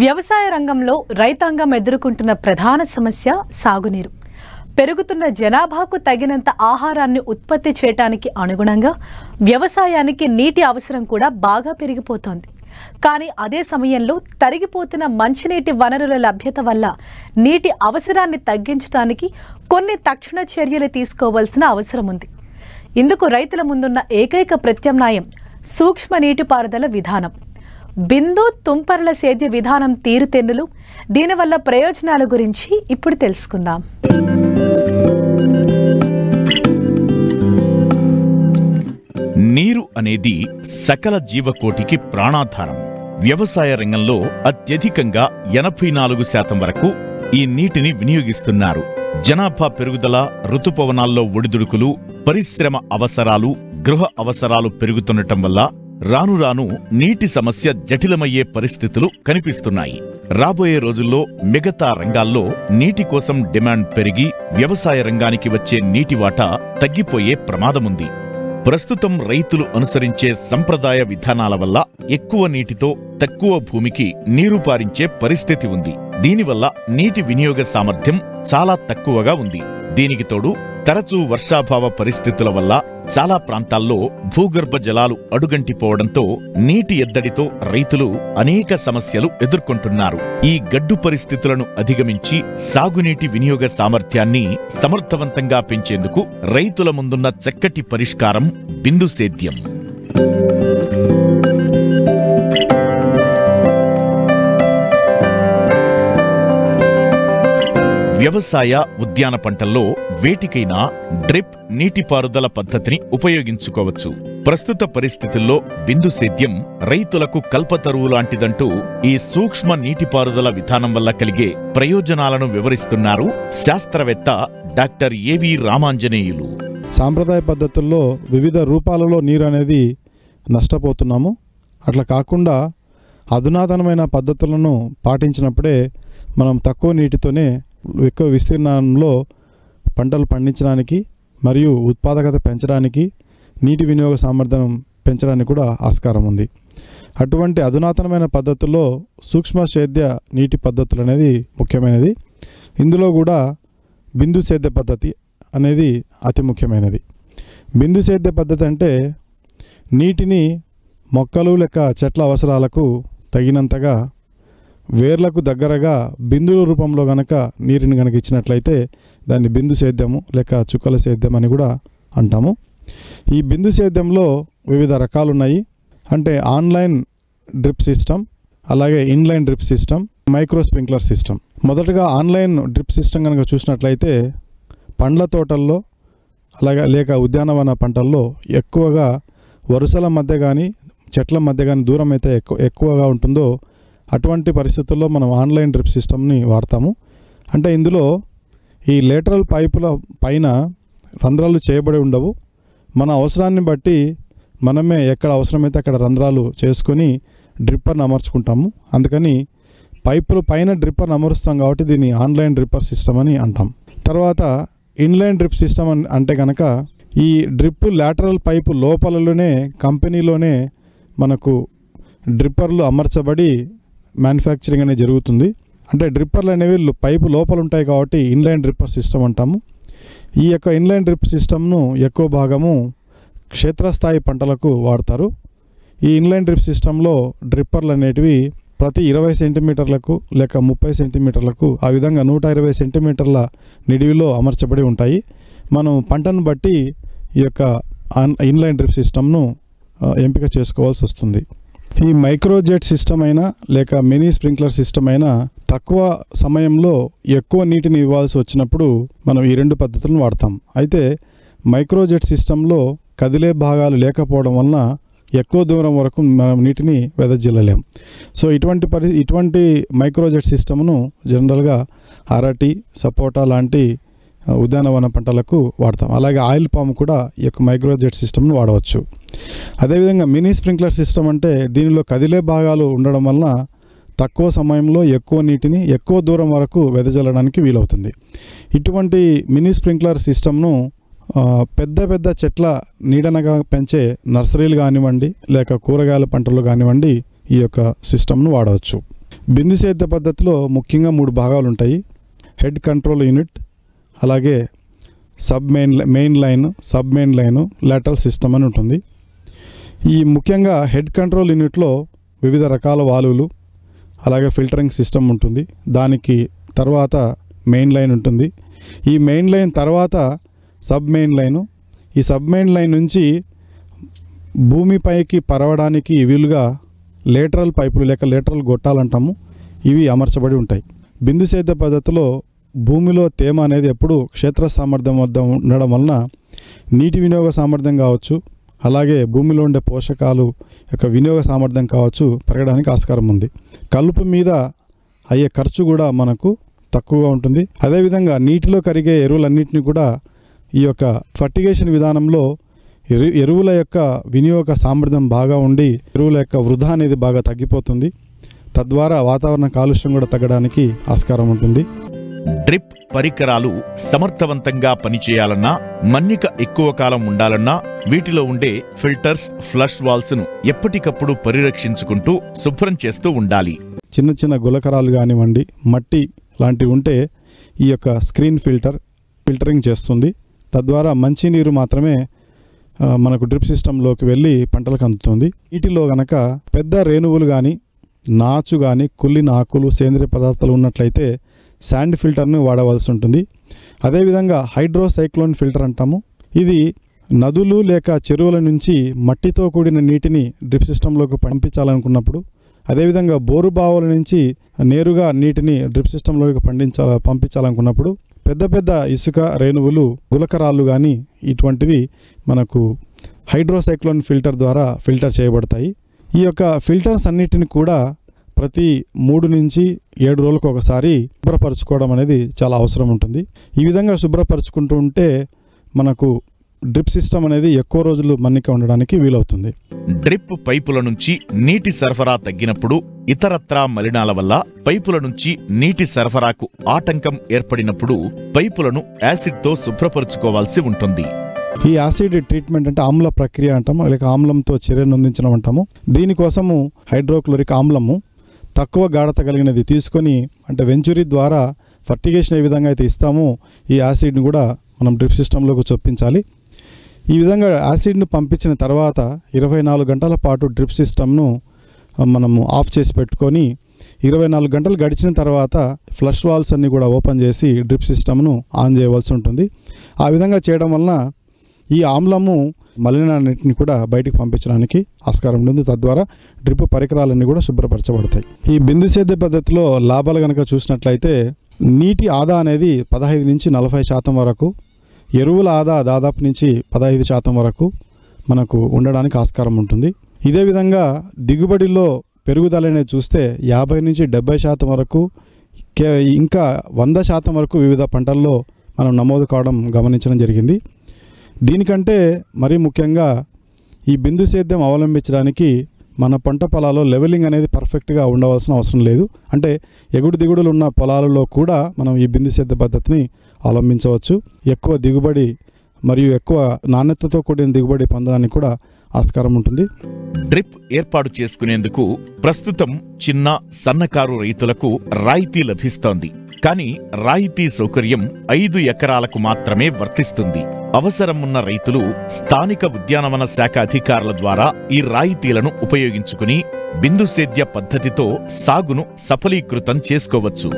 వ్యవసాయ రంగంలో రైతాంగం ఎదుర్కొంటున్న ప్రధాన సమస్య సాగునీరు. పెరుగుతున్న జనాభాకు తగినంత ఆహారాన్ని ఉత్పత్తి చేయడానికి అనుగుణంగా వ్యవసాయానికి నీటి అవసరం కూడా బాగా పెరిగిపోతోంది. కానీ అదే సమయంలో తరిగిపోతున్న మంచినీటి వనరుల లభ్యత వల్ల నీటి అవసరాన్ని తగ్గించడానికి కొన్ని తక్షణ చర్యలు తీసుకోవాల్సిన అవసరం ఉంది. ఇందుకు రైతుల ముందున్న ఏకైక ప్రత్యామ్నాయం సూక్ష్మ నీటిపారుదల విధానం. బిందు తుంపర్ల సేద్య విధానం తీరుతెన్నులు, దీనివల్ల ప్రయోజనాల గురించి ఇప్పుడు తెలుసుకుందాం. నీరు అనేది సకల జీవకోటికి ప్రాణాధారం. వ్యవసాయ రంగంలో అత్యధికంగా 84% వరకు ఈ నీటిని వినియోగిస్తున్నారు. జనాభా పెరుగుదల, ఋతుపవనాల్లో ఒడిదుడుకులు, పరిశ్రమ అవసరాలు, గృహ అవసరాలు పెరుగుతుండటం వల్ల రాను రాను నీటి సమస్య జటిలమయ్యే పరిస్థితులు కనిపిస్తున్నాయి. రాబోయే రోజుల్లో మిగతా రంగాల్లో నీటి కోసం డిమాండ్ పెరిగి వ్యవసాయ రంగానికి వచ్చే నీటి వాటా తగ్గిపోయే ప్రమాదముంది. ప్రస్తుతం రైతులు అనుసరించే సంప్రదాయ విధానాల వల్ల ఎక్కువ నీటితో తక్కువ భూమికి నీరు పారించే పరిస్థితి ఉంది. దీనివల్ల నీటి వినియోగ సామర్థ్యం చాలా తక్కువగా ఉంది. దీనికి తోడు తరచూ వర్షాభావ పరిస్థితుల వల్ల చాలా ప్రాంతాల్లో భూగర్భ జలాలు అడుగంటిపోవడంతో నీటి ఎద్దడితో రైతులు అనేక సమస్యలు ఎదుర్కొంటున్నారు. ఈ గడ్డు పరిస్థితులను అధిగమించి సాగునీటి వినియోగ సామర్థ్యాన్ని సమర్థవంతంగా పెంచేందుకు రైతుల ముందున్న చక్కటి పరిష్కారం బిందు సేద్యం. వ్యవసాయ, ఉద్యాన పంటల్లో వేటికైనా డ్రిప్ నీటిపారుదల పద్ధతిని ఉపయోగించుకోవచ్చు. ప్రస్తుత పరిస్థితుల్లో బిందు సేద్యం రైతులకు కల్పతరువు లాంటిదంటూ ఈ సూక్ష్మ నీటిపారుదల విధానం వల్ల కలిగే ప్రయోజనాలను వివరిస్తున్నారు శాస్త్రవేత్త డాక్టర్ ఏవి రామాంజనేయులు. సాంప్రదాయ పద్ధతుల్లో వివిధ రూపాలలో నీరు అనేది నష్టపోతున్నాము. అట్లా కాకుండా అధునాతనమైన పద్ధతులను పాటించినప్పుడే మనం తక్కువ నీటితోనే ఎక్కువ విస్తీర్ణంలో పంటలు పండించడానికి మరియు ఉత్పాదకత పెంచడానికి, నీటి వినియోగ సామర్థ్యం పెంచడానికి కూడా ఆస్కారం ఉంది. అటువంటి అధునాతనమైన పద్ధతుల్లో సూక్ష్మ సేద్య నీటి పద్ధతులు అనేది ముఖ్యమైనది. ఇందులో కూడా బిందు సేద్య పద్ధతి అనేది అతి ముఖ్యమైనది. బిందు సేద్య పద్ధతి అంటే నీటిని మొక్కలు లేక చెట్ల అవసరాలకు తగినంతగా వేర్లకు దగ్గరగా బిందుల రూపంలో గనక నీరుని గనక ఇచ్చినట్లయితే దాన్ని బిందు సేద్యము లేక చుక్కల సేద్యం అని కూడా అంటాము. ఈ బిందు సేద్యంలో వివిధ రకాలు ఉన్నాయి. అంటే ఆన్లైన్ డ్రిప్ సిస్టమ్, అలాగే inline drip system, micro sprinkler system. మొదటగా ఆన్లైన్ డ్రిప్ సిస్టమ్ కనుక చూసినట్లయితే పండ్ల తోటల్లో అలాగే లేక ఉద్యానవన పంటల్లో ఎక్కువగా వరుసల మధ్య కానీ చెట్ల మధ్య కానీ దూరం అయితే ఎక్కువగా ఉంటుందో అటువంటి పరిస్థితుల్లో మనం ఆన్లైన్ డ్రిప్ సిస్టమ్ని వాడతాము. అంటే ఇందులో ఈ లేటరల్ పైపుల పైన రంధ్రాలు చేయబడి ఉండవు. మన అవసరాన్ని బట్టి మనమే ఎక్కడ అవసరమైతే అక్కడ రంధ్రాలు చేసుకొని డ్రిప్పర్ని అమర్చుకుంటాము. అందుకని పైపుల పైన డ్రిప్పర్ని అమరుస్తాం కాబట్టి దీన్ని ఆన్లైన్ డ్రిప్పర్ సిస్టమ్ అని అంటాం. తర్వాత ఇన్లైన్ డ్రిప్ సిస్టమ్ అంటే కనుక ఈ డ్రిప్ లేటరల్ పైపు లోపలలోనే కంపెనీలోనే మనకు డ్రిప్పర్లు అమర్చబడి మ్యానుఫ్యాక్చరింగ్ అనేది జరుగుతుంది. అంటే డ్రిప్పర్లు అనేవి పైపు లోపల ఉంటాయి కాబట్టి ఇన్లైన్ డ్రిప్పర్ సిస్టమ్ అంటాము. ఈ యొక్క ఇన్లైన్ డ్రిప్ సిస్టమ్ను ఎక్కువ భాగము క్షేత్రస్థాయి పంటలకు వాడతారు. ఈ ఇన్లైన్ డ్రిప్ సిస్టంలో డ్రిప్పర్లు అనేటివి ప్రతి 20 సెంటీమీటర్లకు లేక 30 సెంటీమీటర్లకు ఆ విధంగా 120 సెంటీమీటర్ల నిడివిలో అమర్చబడి ఉంటాయి. మనం పంటను బట్టి ఈ యొక్క ఇన్లైన్ డ్రిప్ సిస్టమ్ను ఎంపిక చేసుకోవాల్సి వస్తుంది. ఈ మైక్రోజెట్ సిస్టమ్ అయినా లేక మినీ స్ప్రింక్లర్ సిస్టమ్ అయినా తక్కువ సమయంలో ఎక్కువ నీటిని ఇవ్వాల్సి వచ్చినప్పుడు మనం ఈ రెండు పద్ధతులను వాడతాం. అయితే మైక్రోజెట్ సిస్టంలో కదిలే భాగాలు లేకపోవడం వలన ఎక్కువ దూరం వరకు మనం నీటిని వెదజల్లలేం. సో ఇటువంటి మైక్రోజెట్ సిస్టమ్ను జనరల్గా అరటి, సపోటా లాంటి ఉద్యానవన పంటలకు వాడతాం. అలాగే ఆయిల్ పామ్ కూడా ఈ యొక్క మైక్రోజెట్ సిస్టమ్ను వాడవచ్చు. అదేవిధంగా మినీ స్ప్రింక్లర్ సిస్టమ్ అంటే దీనిలో కదిలే భాగాలు ఉండడం వలన తక్కువ సమయంలో ఎక్కువ నీటిని ఎక్కువ దూరం వరకు వెదజల్లడానికి వీలవుతుంది. ఇటువంటి మినీ స్ప్రింక్లర్ సిస్టమ్ను పెద్ద పెద్ద చెట్ల నీడనగా పెంచే నర్సరీలు కానివ్వండి లేక కూరగాయల పంటలు కానివ్వండి ఈ యొక్క సిస్టమ్ను వాడవచ్చు. బిందు సేద్య పద్ధతిలో ముఖ్యంగా 3 భాగాలు ఉంటాయి. హెడ్ కంట్రోల్ యూనిట్, అలాగే main line, sub main line, lateral system అని ఉంటుంది. ఈ ముఖ్యంగా హెడ్ కంట్రోల్ యూనిట్లో వివిధ రకాల వాల్వులు, అలాగే ఫిల్టరింగ్ సిస్టమ్ ఉంటుంది. దానికి తర్వాత మెయిన్ లైన్ ఉంటుంది. ఈ మెయిన్ లైన్ తర్వాత సబ్ మెయిన్ లైను. ఈ సబ్ మెయిన్ లైన్ నుంచి భూమిపైకి పరవడానికి వీలుగా లేటరల్ పైపులు లేక లేటరల్ గొట్టాలు అంటాము, ఇవి అమర్చబడి ఉంటాయి. బిందు సేద్య పద్ధతిలో భూమిలో తేమ అనేది ఎప్పుడు క్షేత్ర సామర్థ్యం వద్ద ఉండడం వలన నీటి వినియోగ సామర్థ్యం కావచ్చు, అలాగే భూమిలో ఉండే పోషకాలు యొక్క వినియోగ సామర్థ్యం కావచ్చు పెరగడానికి ఆస్కారం ఉంది. కలుపు మీద అయ్యే ఖర్చు కూడా మనకు తక్కువగా ఉంటుంది. అదేవిధంగా నీటిలో కరిగే ఎరువులన్నింటినీ కూడా ఈ యొక్క ఫర్టిగేషన్ విధానంలో ఎరువుల యొక్క వినియోగ సామర్థ్యం బాగా ఉండి ఎరువుల యొక్క వృధా అనేది బాగా తగ్గిపోతుంది. తద్వారా వాతావరణ కాలుష్యం కూడా తగ్గడానికి ఆస్కారం ఉంటుంది. డ్రిప్ పరికరాలు సమర్థవంతంగా పనిచేయాలన్నా, మన్నిక ఎక్కువ కాలం ఉండాలన్నా వీటిలో ఉండే ఫిల్టర్స్, ఫ్లష్ వాల్స్ ను ఎప్పటికప్పుడు పరిరక్షించుకుంటూ శుభ్రం చేస్తూ ఉండాలి. చిన్న చిన్న గులకరాలు కానివ్వండి, మట్టి లాంటివి ఉంటే ఈ యొక్క స్క్రీన్ ఫిల్టరింగ్ చేస్తుంది. తద్వారా మంచినీరు మాత్రమే మనకు డ్రిప్ సిస్టంలోకి వెళ్ళి పంటలకు అందుతుంది. వీటిలో గనక పెద్ద రేణువులు కానీ, నాచు కానీ, కుళ్ళిన ఆకులు, సేంద్రియ పదార్థాలు ఉన్నట్లయితే శాండ్ ఫిల్టర్ను వాడవలసి ఉంటుంది. అదేవిధంగా హైడ్రోసైక్లోన్ ఫిల్టర్ అంటాము. ఇది నదులు లేక చెరువుల నుంచి మట్టితో కూడిన నీటిని డ్రిప్ సిస్టంలోకి పంపించాలనుకున్నప్పుడు, అదేవిధంగా బోరు బావుల నుంచి నేరుగా నీటిని డ్రిప్ సిస్టంలోకి పంపించాలనుకున్నప్పుడు పెద్ద పెద్ద ఇసుక రేణువులు, గులకరాళ్ళు కానీ ఇటువంటివి మనకు హైడ్రోసైక్లోన్ ఫిల్టర్ ద్వారా ఫిల్టర్ చేయబడతాయి. ఈ యొక్క ఫిల్టర్స్ అన్నిటిని కూడా ప్రతి 3 నుంచి 7 రోజులకు ఒకసారి శుభ్రపరచుకోవడం అనేది చాలా అవసరం ఉంటుంది. ఈ విధంగా శుభ్రపరచుకుంటూ ఉంటే మనకు డ్రిప్ సిస్టమ్ అనేది ఎక్కువ రోజులు మన్నిక ఉండడానికి వీలవుతుంది. డ్రిప్ పైపుల నుంచి నీటి సరఫరా తగ్గినప్పుడు, ఇతరత్రా మలినాల వల్ల పైపుల నుంచి నీటి సరఫరాకు ఆటంకం ఏర్పడినప్పుడు పైపులను యాసిడ్తో శుభ్రపరచుకోవాల్సి ఉంటుంది. ఈ యాసిడ్ ట్రీట్మెంట్ అంటే ఆమ్ల ప్రక్రియ అంటాము, లేక ఆమ్లంతో చర్యనొందించడం అంటాము. దీనికోసము హైడ్రోక్లోరిక్ ఆమ్లము తక్కువ గాఢత కలిగినది తీసుకొని, అంటే వెంచురీ ద్వారా ఫర్టిగేషన్ ఏ విధంగా అయితే ఇస్తామో ఈ యాసిడ్ని కూడా మనం డ్రిప్ సిస్టంలోకి చొప్పించాలి. ఈ విధంగా యాసిడ్ను పంపించిన తర్వాత 24 గంటల పాటు డ్రిప్ సిస్టమ్ను మనము ఆఫ్ చేసి పెట్టుకొని 24 గంటలు గడిచిన తర్వాత ఫ్లష్ వాల్స్ అన్నీ కూడా ఓపెన్ చేసి డ్రిప్ సిస్టమ్ను ఆన్ చేయవలసి ఉంటుంది. ఆ విధంగా చేయడం వలన ఈ ఆమ్లము మలినాన్నింటిని కూడా బయటికి పంపించడానికి ఆస్కారం ఉంటుంది. తద్వారా డ్రిప్ పరికరాలన్నీ కూడా శుభ్రపరచబడతాయి. ఈ బిందు సేద్య పద్ధతిలో లాభాలు కనుక చూసినట్లయితే నీటి ఆదా అనేది 15 నుంచి 40% వరకు, ఎరువుల ఆదా దాదాపు నుంచి 15% వరకు మనకు ఉండడానికి ఆస్కారం ఉంటుంది. ఇదే విధంగా దిగుబడిలో పెరుగుదల అనేది చూస్తే 50 నుంచి 70% వరకు, ఇంకా 100% వరకు వివిధ పంటల్లో మనం నమోదు కావడం గమనించడం జరిగింది. దీనికంటే మరీ ముఖ్యంగా ఈ బిందు సేద్యం అవలంబించడానికి మన పంట పొలాల్లో లెవెలింగ్ అనేది పర్ఫెక్ట్గా ఉండవలసిన అవసరం లేదు. అంటే ఎగుడు దిగుడులు ఉన్న పొలాలలో కూడా మనం ఈ బిందు సేద్య పద్ధతిని అవలంబించవచ్చు. ఎక్కువ దిగుబడి మరియు ఎక్కువ నాణ్యతతో కూడిన దిగుబడి పొందడానికి కూడా ఆస్కారం ఉంటుంది. డ్రిప్ ఏర్పాటు చేసుకునేందుకు ప్రస్తుతం చిన్న, సన్నకారు రైతులకు రాయితీ లభిస్తోంది. కానీ రాయితీ సౌకర్యం 5 ఎకరాలకు మాత్రమే వర్తిస్తుంది. అవసరం ఉన్న రైతులు స్థానిక ఉద్యానవన శాఖ అధికారుల ద్వారా ఈ రాయితీలను ఉపయోగించుకుని బిందు సేద్య పద్ధతితో సాగును సఫలీకృతం చేసుకోవచ్చు.